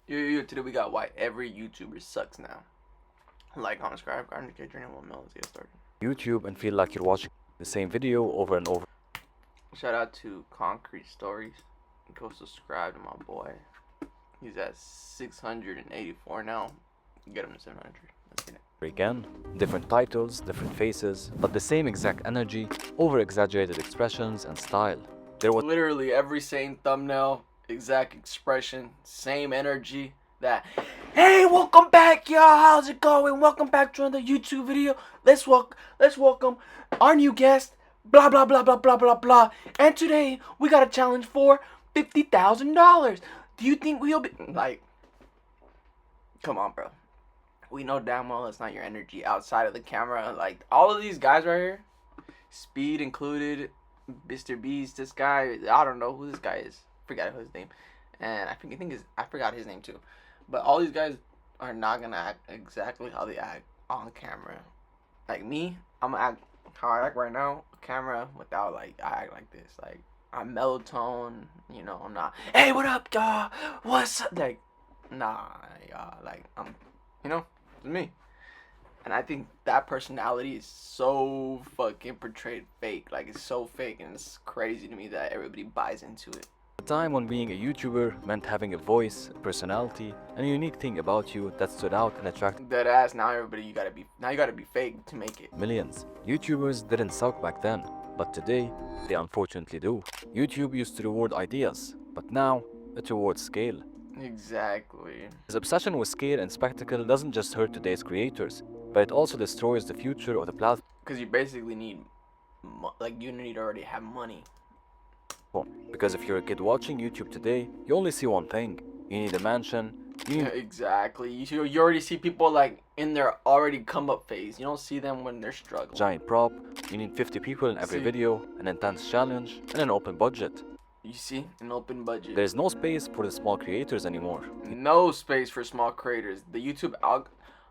Today we got why every YouTuber sucks now. Like, comment, subscribe, indicate your name, 1 million. Let's get started. YouTube and feel like you're watching the same video over and over. Shout out to Concrete Stories. Go subscribe to my boy. He's at 684 now. Get him to 700. Let's get it. Again, different titles, different faces, but the same exact energy, over-exaggerated expressions and style. There was Literally every same thumbnail, exact expression, same energy. That, hey, welcome back, y'all. How's it going? Welcome back to another YouTube video. Let's welcome our new guest. Blah blah blah blah blah blah blah. And today we got a challenge for $50,000. Do you think we'll be like? Come on, bro. We know damn well it's not your energy outside of the camera. Like all of these guys right here, Speed included, MrBeast. This guy, I don't know who this guy is. Forgot his name, and I forgot his name too. But all these guys are not gonna act exactly how they act on camera. Like me, I'm gonna act how I act right now, camera, without like I act like this. Like I'm mellow tone, you know. I'm not. Hey, what up, y'all? What's up? Like, nah, y'all. Like I'm, you know, it's me. And I think that personality is so fucking portrayed fake. Like it's so fake, and it's crazy to me that everybody buys into it. a time when being a YouTuber meant having a voice, a personality, and a unique thing about you that stood out and attracted Dead ass. Now you gotta be fake to make it. millions. YouTubers didn't suck back then, but today, they unfortunately do. YouTube used to reward ideas, but now, it rewards scale. Exactly. His obsession with scale and spectacle doesn't just hurt today's creators, but it also destroys the future of the platform. Because you basically need, you need to already have money. Because if you're a kid watching YouTube today, you only see one thing. You need a mansion, you need Exactly. You already see people like in their already come up phase. You don't see them when they're struggling. a giant prop, you need 50 people in every See. video, an intense challenge, and an open budget. You see, an open budget. There's no space for the small creators anymore. No space for small creators. The YouTube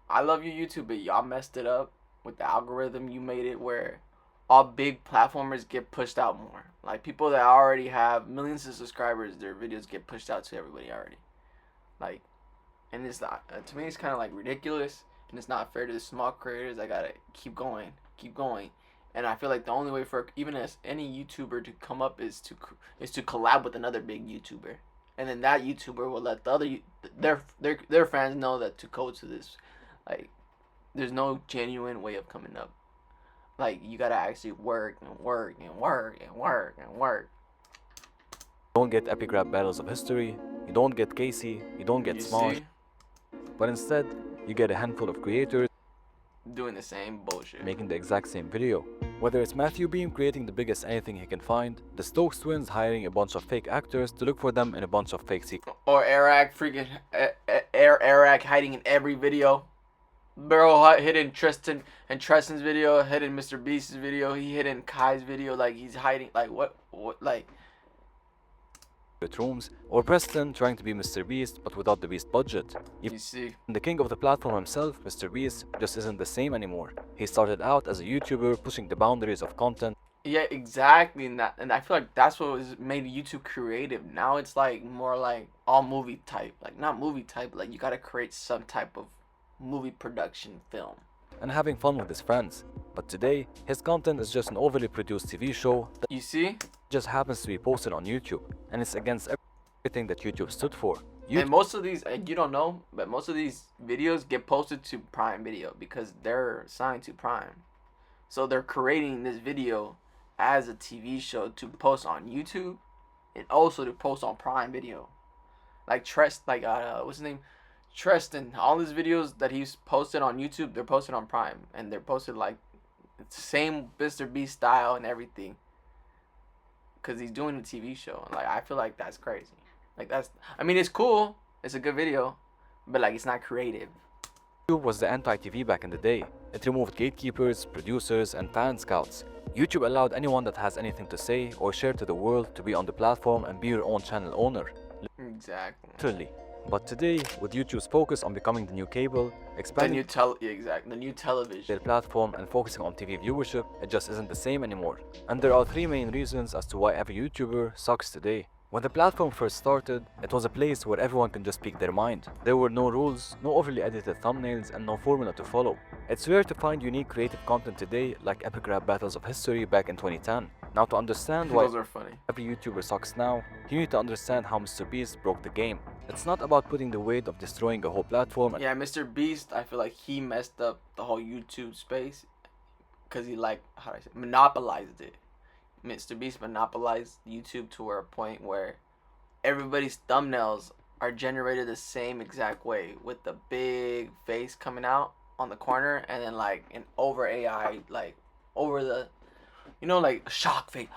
I love you, YouTube, but y'all messed it up with the algorithm. You made it where all big platformers get pushed out more. Like people that already have millions of subscribers, their videos get pushed out to everybody already. Like, and it's not, to me, it's kind of like ridiculous, and it's not fair to the small creators. I gotta keep going. And I feel like the only way for even as any YouTuber to come up is to collab with another big YouTuber, and then that YouTuber will let the other their fans know that to go to this. Like, there's no genuine way of coming up. Like, you gotta actually work and work and work and work and work. You don't get epic rap battles of history, you don't get Casey, you don't get You Smosh, see? but instead, you get a handful of creators Doing the same bullshit. making the exact same video. Whether it's Matthew Beam creating the biggest anything he can find, the Stokes twins hiring a bunch of fake actors to look for them in a bunch of fake sequences. Or Eric freaking Eric hiding in every video. Bro hidden Tristan and Tristan's video, hidden MrBeast's video, he hidden Kai's video. Like he's hiding. Like what like. Rooms, or Preston trying to be MrBeast but without the Beast budget. You see? The king of the platform himself, MrBeast, just isn't the same anymore. He started out as a YouTuber pushing the boundaries of content. Yeah, exactly. And I feel like that's what made YouTube creative. Now it's like more like all movie type. Like not movie type, like you gotta create some type of movie production film. And having fun with his friends. But today, his content is just an overly produced TV show that You see? just happens to be posted on YouTube, and it's against everything that YouTube stood for. And most of these, you don't know, but most of these videos get posted to Prime Video because they're signed to Prime. So they're creating this video as a TV show to post on YouTube and also to post on Prime Video. Like what's his name? Tristan. All his videos that he's posted on YouTube, they're posted on Prime, and they're posted like same MrBeast style and everything. Cause he's doing a TV show. Like I feel like that's crazy. Like I mean, it's cool. It's a good video, but like it's not creative. YouTube was the anti-TV back in the day. It removed gatekeepers, producers, and fan scouts. YouTube allowed anyone that has anything to say or share to the world to be on the platform and be your own channel owner. Exactly. Literally. But today, with YouTube's focus on becoming the new cable, expanding The new television. their platform and focusing on TV viewership, it just isn't the same anymore. And there are three main reasons as to why every YouTuber sucks today. When the platform first started, it was a place where everyone can just speak their mind. There were no rules, no overly edited thumbnails, and no formula to follow. It's rare to find unique creative content today like epic rap battles of history back in 2010. Now to understand why Those are funny. every YouTuber sucks now, you need to understand how MrBeast broke the game. It's not about putting the weight of destroying a whole platform. Yeah, MrBeast, I feel like he messed up the whole YouTube space because he, like, how do I say, monopolized it. MrBeast monopolized YouTube to a point where everybody's thumbnails are generated the same exact way, with the big face coming out on the corner and then like an over AI, like over the, you know, like shock face,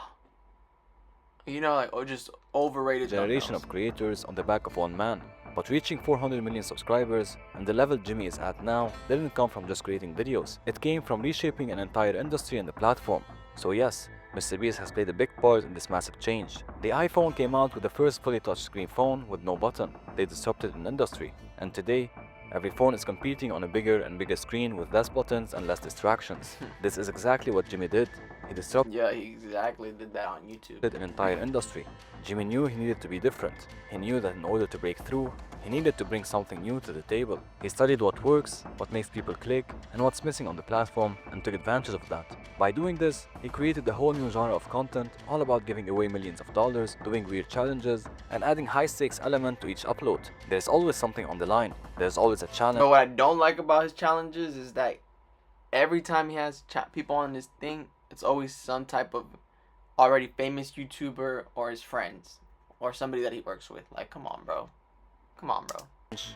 you know, like, or just overrated Generation thumbnails. of creators on the back of one man. But reaching 400 million subscribers and the level Jimmy is at now didn't come from just creating videos. It came from reshaping an entire industry and the platform. So yes, MrBeast has played a big part in this massive change. The iPhone came out with the first fully touchscreen phone with no button. They disrupted an industry. And today, every phone is competing on a bigger and bigger screen with less buttons and less distractions. This is exactly what Jimmy did. He disrupted Yeah, he exactly did that on YouTube. an entire industry. Jimmy knew he needed to be different. He knew that in order to break through, he needed to bring something new to the table. He studied what works, what makes people click, and what's missing on the platform, and took advantage of that. By doing this, he created a whole new genre of content, all about giving away millions of dollars, doing weird challenges, and adding high-stakes element to each upload. There's always something on the line. There's always a challenge. But what I don't like about his challenges is that every time he has people on his thing, it's always some type of already famous YouTuber or his friends or somebody that he works with. Like, come on, bro. Come on, bro.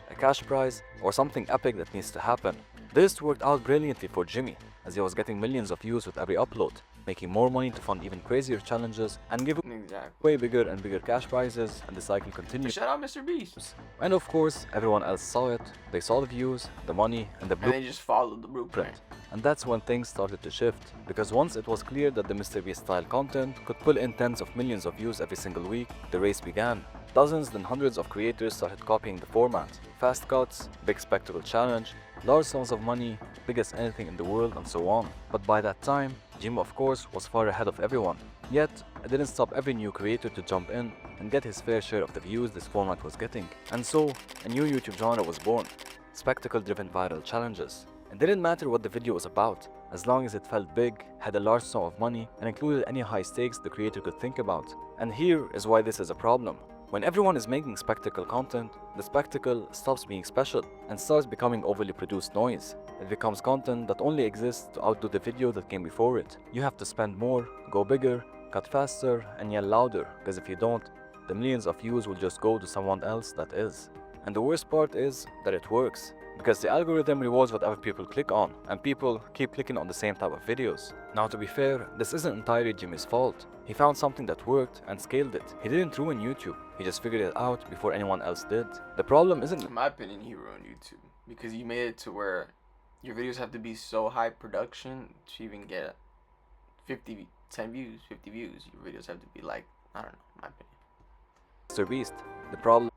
A cash prize, or something epic that needs to happen. This worked out brilliantly for Jimmy, as he was getting millions of views with every upload, making more money to fund even crazier challenges and give Exactly. way bigger and bigger cash prizes, and the cycle continues. Shout out MrBeast. And of course, everyone else saw it. They saw the views, the money, and the And they just followed the blueprint. And that's when things started to shift, because once it was clear that the MrBeast style content could pull in tens of millions of views every single week, the race began. Dozens then hundreds of creators started copying the format. Fast cuts, big spectacle challenge, large sums of money, biggest anything in the world, and so on. But by that time, Jim of course was far ahead of everyone. Yet, it didn't stop every new creator to jump in and get his fair share of the views this format was getting. And so, a new YouTube genre was born. Spectacle-driven viral challenges. It didn't matter what the video was about, as long as it felt big, had a large sum of money, and included any high stakes the creator could think about. And here is why this is a problem. When everyone is making spectacle content, the spectacle stops being special and starts becoming overly produced noise. It becomes content that only exists to outdo the video that came before it. You have to spend more, go bigger, cut faster, and yell louder, because if you don't, the millions of views will just go to someone else that is. And the worst part is that it works, because the algorithm rewards whatever people click on, and people keep clicking on the same type of videos. Now to be fair, this isn't entirely Jimmy's fault. He found something that worked and scaled it. He didn't ruin YouTube, he just figured it out before anyone else did. The problem isn't... In my opinion, he ruined YouTube, because you made it to where your videos have to be so high production to even get 10 views, 50 views. Your videos have to be like, I don't know, in my opinion. MrBeast. The problem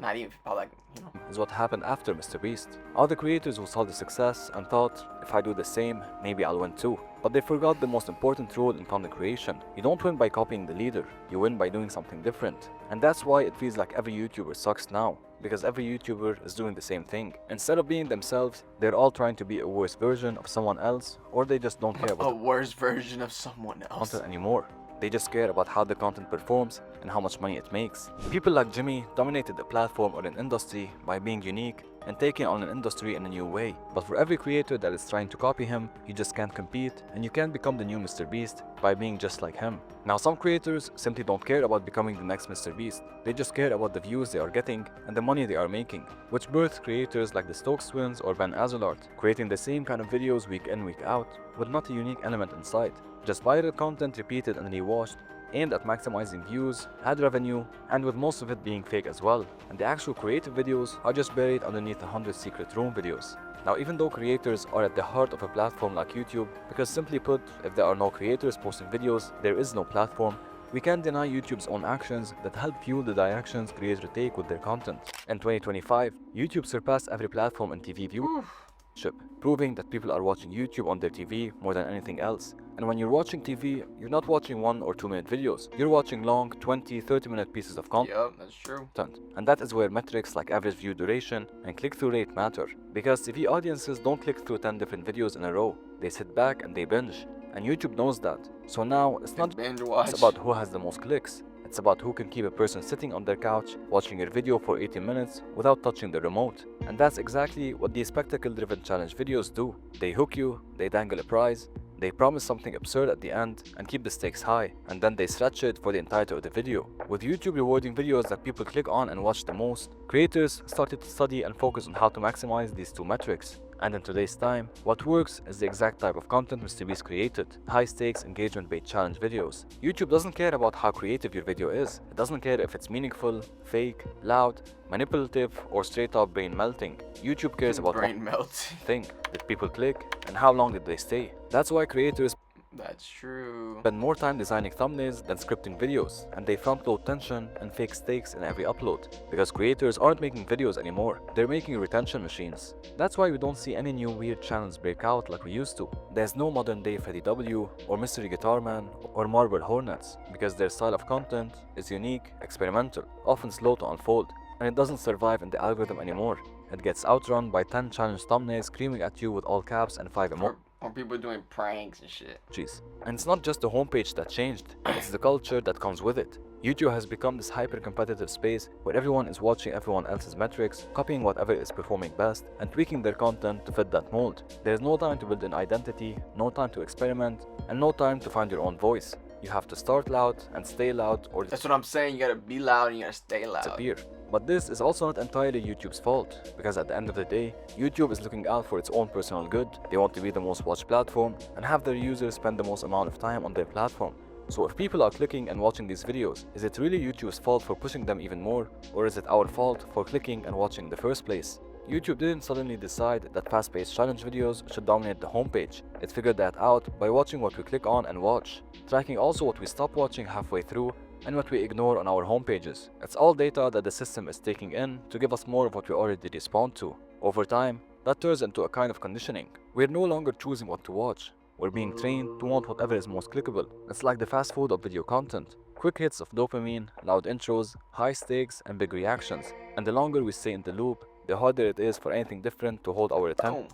Not even like, you know. is what happened after MrBeast. All the creators who saw the success and thought, if I do the same, maybe I'll win too. But they forgot the most important rule in content creation. You don't win by copying the leader, you win by doing something different. And that's why it feels like every YouTuber sucks now, because every YouTuber is doing the same thing. Instead of being themselves, they're all trying to be a worse version of someone else, or they just don't care A about worse version of someone the else. content anymore. They just care about how the content performs and how much money it makes. People like Jimmy dominated the platform or an industry by being unique and taking on an industry in a new way. But for every creator that is trying to copy him, you just can't compete, and you can't become the new MrBeast by being just like him. Now some creators simply don't care about becoming the next MrBeast. They just care about the views they are getting and the money they are making, which birthed creators like the Stokes twins or Ben Azulart, creating the same kind of videos week in week out with not a unique element inside. Just viral content repeated and rewatched, aimed at maximizing views, ad revenue, and with most of it being fake as well. And the actual creative videos are just buried underneath 100 secret room videos. Now even though creators are at the heart of a platform like YouTube, because simply put, if there are no creators posting videos, there is no platform, we can't deny YouTube's own actions that help fuel the directions creators take with their content. In 2025, YouTube surpassed every platform in TV viewership, proving that people are watching YouTube on their TV more than anything else. And when you're watching TV, you're not watching 1 or 2 minute videos. You're watching long 20, 30-minute pieces of content. Yep, that's true. And that is where metrics like average view duration and click-through rate matter. Because TV audiences don't click through 10 different videos in a row. They sit back and they binge. And YouTube knows that. So now it's not just about who has the most clicks. It's about who can keep a person sitting on their couch watching your video for 80 minutes without touching the remote. And that's exactly what these spectacle-driven challenge videos do. They hook you, they dangle a prize, they promise something absurd at the end and keep the stakes high, and then they stretch it for the entirety of the video. With YouTube rewarding videos that people click on and watch the most, creators started to study and focus on how to maximize these two metrics. And in today's time, what works is the exact type of content MrBeast created: high-stakes, engagement-based challenge videos. YouTube doesn't care about how creative your video is. It doesn't care if it's meaningful, fake, loud, manipulative, or straight-up brain-melting. YouTube cares about brain-melting thing. Did people click, and how long did they stay? That's why creators That's true. spend more time designing thumbnails than scripting videos, and they front-load tension and fake stakes in every upload. Because creators aren't making videos anymore, they're making retention machines. That's why we don't see any new weird channels break out like we used to. There's no modern-day Freddie W, or Mystery Guitar Man, or Marble Hornets, because their style of content is unique, experimental, often slow to unfold, and it doesn't survive in the algorithm anymore. It gets outrun by 10 challenge thumbnails screaming at you with all caps and 5 emojis. Or people doing pranks and shit. Jeez. And it's not just the homepage that changed, it's the culture that comes with it. YouTube has become this hyper-competitive space where everyone is watching everyone else's metrics, copying whatever is performing best, and tweaking their content to fit that mold. There's no time to build an identity, no time to experiment, and no time to find your own voice. You have to start loud and stay loud, or that's what I'm saying, you gotta be loud and you gotta stay loud. Disappear. But this is also not entirely YouTube's fault, because at the end of the day, YouTube is looking out for its own personal good. They want to be the most watched platform and have their users spend the most amount of time on their platform. So if people are clicking and watching these videos, is it really YouTube's fault for pushing them even more, or is it our fault for clicking and watching in the first place? YouTube didn't suddenly decide that fast-paced challenge videos should dominate the homepage. It figured that out by watching what we click on and watch, tracking also what we stop watching halfway through, and what we ignore on our homepages. It's all data that the system is taking in to give us more of what we already respond to. Over time, that turns into a kind of conditioning. We're no longer choosing what to watch. We're being trained to want whatever is most clickable. It's like the fast food of video content. Quick hits of dopamine, loud intros, high stakes, and big reactions. And the longer we stay in the loop, the harder it is for anything different to hold our attention.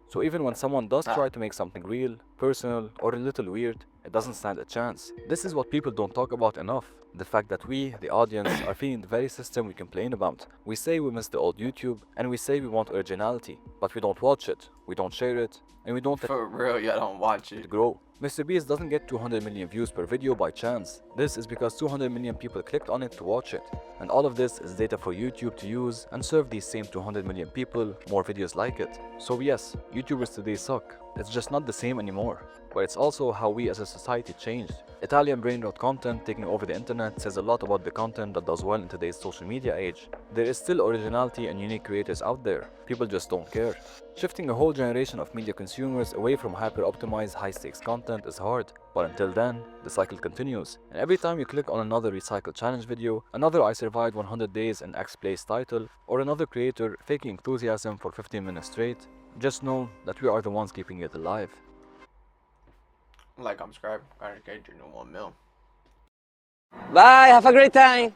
So even when someone does try to make something real, personal, or a little weird, it doesn't stand a chance. This is what people don't talk about enough. The fact that we, the audience, are feeding the very system we complain about. We say we miss the old YouTube, and we say we want originality, but we don't watch it, we don't share it, and we don't for real, you don't watch it grow. MrBeast doesn't get 200 million views per video by chance. This is because 200 million people clicked on it to watch it. And all of this is data for YouTube to use and serve these same 200 million people more videos like it. So yes, YouTubers today suck. It's just not the same anymore. But it's also how we as a society changed. Italian brain rot content taking over the internet says a lot about the content that does well in today's social media age. There is still originality and unique creators out there. People just don't care. Shifting a whole generation of media consumers away from hyper-optimized high-stakes content is hard, but until then, the cycle continues. And every time you click on another recycled challenge video, another I survived 100 days in X place title, or another creator faking enthusiasm for 15 minutes straight, just know that we are the ones keeping it alive. Like, subscribe, gotta get your new 1 mil. Bye, have a great time.